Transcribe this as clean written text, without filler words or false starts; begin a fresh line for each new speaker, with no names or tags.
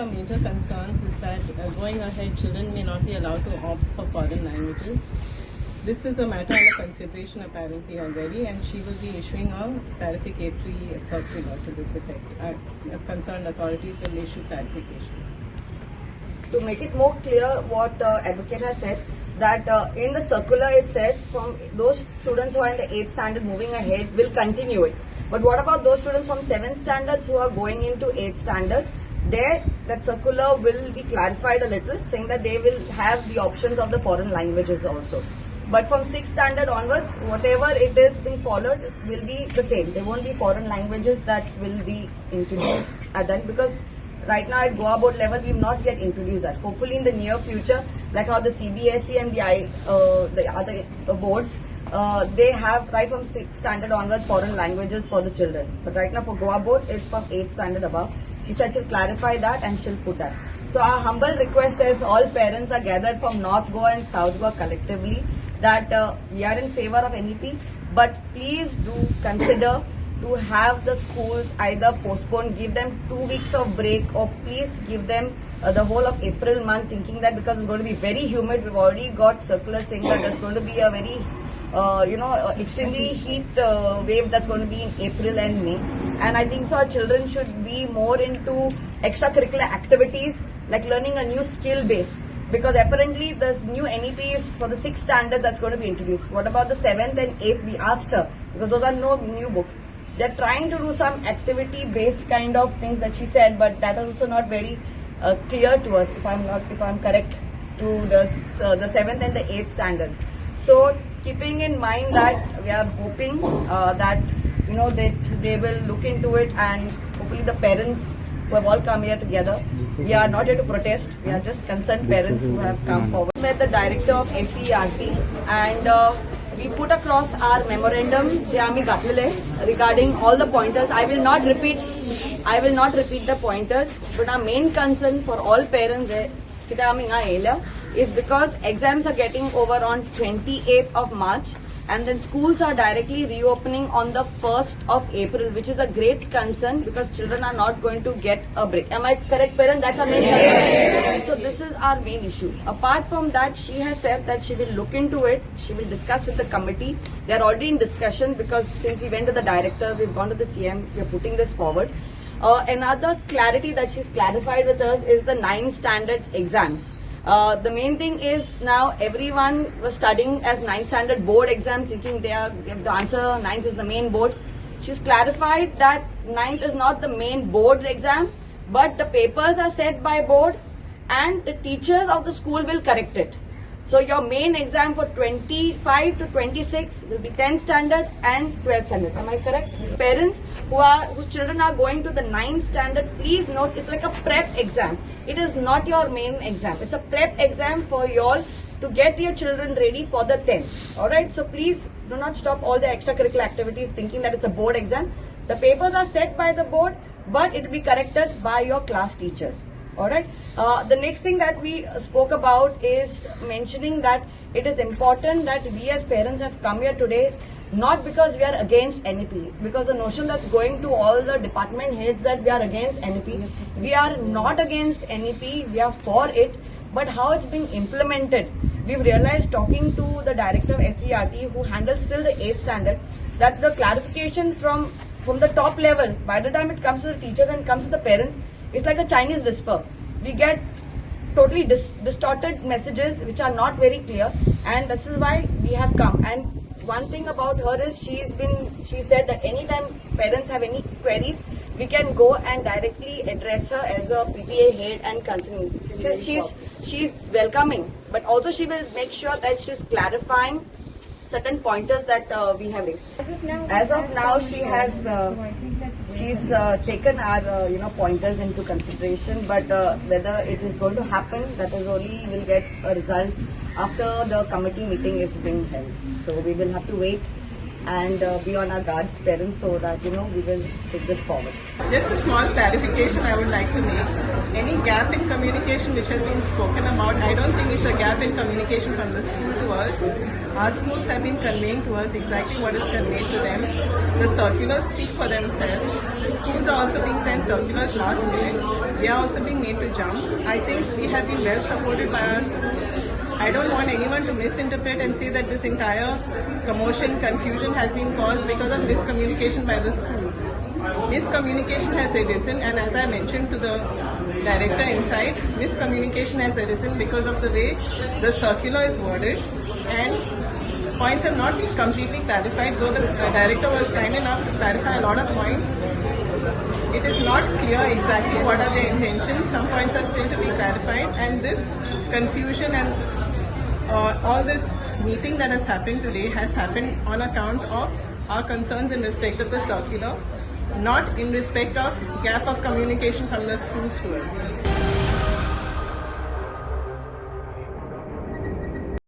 our major concerns is that going ahead, children may not be allowed to opt for foreign languages. This is a matter under consideration apparently already, and she will be issuing a clarificatory circular to this effect. Concerned authorities will issue clarification.
To make it more clear, what advocate has said, that in the circular it said from those students who are in the 8th standard moving ahead will continue it. But what about those students from 7th standards who are going into 8th standards? There, that circular will be clarified a little, saying that they will have the options of the foreign languages also. But from 6th standard onwards, whatever it is being followed will be the same. There won't be foreign languages that will be introduced at that, because right now at Goa board level, we've not yet introduced that. Hopefully in the near future, like how the CBSE and the other boards, they have right from 6th standard onwards foreign languages for the children. But right now for Goa board, it's from 8th standard above. She said she'll clarify that and she'll put that. So our humble request is all parents are gathered from North Goa and South Goa collectively that we are in favor of NEP, but please do consider to have the schools either postpone, give them 2 weeks of break, or please give them the whole of April month, thinking that because it's going to be very humid, we've already got circulars saying that there's going to be a very extremely heat wave that's going to be in April and May. And I think so our children should be more into extracurricular activities like learning a new skill base. Because apparently the new NEP is for the 6th standard that's going to be introduced. What about the 7th and 8th? We asked her, because those are no new books. They're trying to do some activity-based kind of things that she said, but that is also not very clear to us, if I'm correct, to the 7th and the 8th standard. So keeping in mind that we are hoping that that they will look into it, and hopefully the parents who have all come here together. We are not here to protest. We are just concerned parents who have come forward. We met the director of SERT and we put across our memorandum regarding all the pointers. I will not repeat the pointers, but our main concern for all parents is because exams are getting over on 28th of March. And then schools are directly reopening on the 1st of April, which is a great concern because children are not going to get a break. Am I correct, parent? That's our main concern. So this is our main issue. Apart from that, she has said that she will look into it. She will discuss with the committee. They are already in discussion because since we went to the director, we've gone to the CM, we are putting this forward. Another clarity that she's clarified with us is the 9th standard exams. The main thing is now everyone was studying as 9th standard board exam, thinking they have the answer 9th is the main board. She's clarified that 9th is not the main board's exam, but the papers are set by board and the teachers of the school will correct it. So your main exam for 25 to 26 will be 10th standard and 12th standard. Am I correct? Parents whose children are going to the 9th standard, please note it's like a prep exam. It is not your main exam. It's a prep exam for you all to get your children ready for the 10th. Alright, so please do not stop all the extracurricular activities thinking that it's a board exam. The papers are set by the board, but it will be corrected by your class teachers. Alright. The next thing that we spoke about is mentioning that it is important that we as parents have come here today not because we are against NEP, because the notion that's going to all the department heads that we are against NEP. We are not against NEP, we are for it, but how it's being implemented. We've realized talking to the director of SERT who handles still the 8th standard that the clarification from the top level, by the time it comes to the teachers and comes to the parents, it's like a Chinese whisper. We get totally distorted messages which are not very clear, and this is why we have come. And one thing about her is she said that anytime parents have any queries, we can go and directly address her as a PTA head and concerning. She's welcoming, but also she will make sure that she's clarifying certain pointers that we have raised. As of now, she has she's taken our pointers into consideration, but whether it is going to happen, that is only will get a result after the committee meeting is being held. So we will have to wait and be on our guards, parents, so that we will take this forward.
Just a small clarification I would like to make. Any gap in communication which has been spoken about, I don't think it's a gap in communication from the school to us. Our schools have been conveying to us exactly what is conveyed to them. The circulars speak for themselves. schools are also being sent circulars last minute. They are also being made to jump. I think we have been well supported by our schools. I don't want anyone to misinterpret and say that this entire commotion, confusion has been caused because of miscommunication by the schools. Miscommunication has arisen, and as I mentioned to the director inside, miscommunication has arisen because of the way the circular is worded, and points have not been completely clarified, though the director was kind enough to clarify a lot of points. It is not clear exactly what are their intentions. Some points are still to be clarified, and this confusion and all this meeting that has happened today has happened on account of our concerns in respect of the circular, not in respect of gap of communication from the schools to us.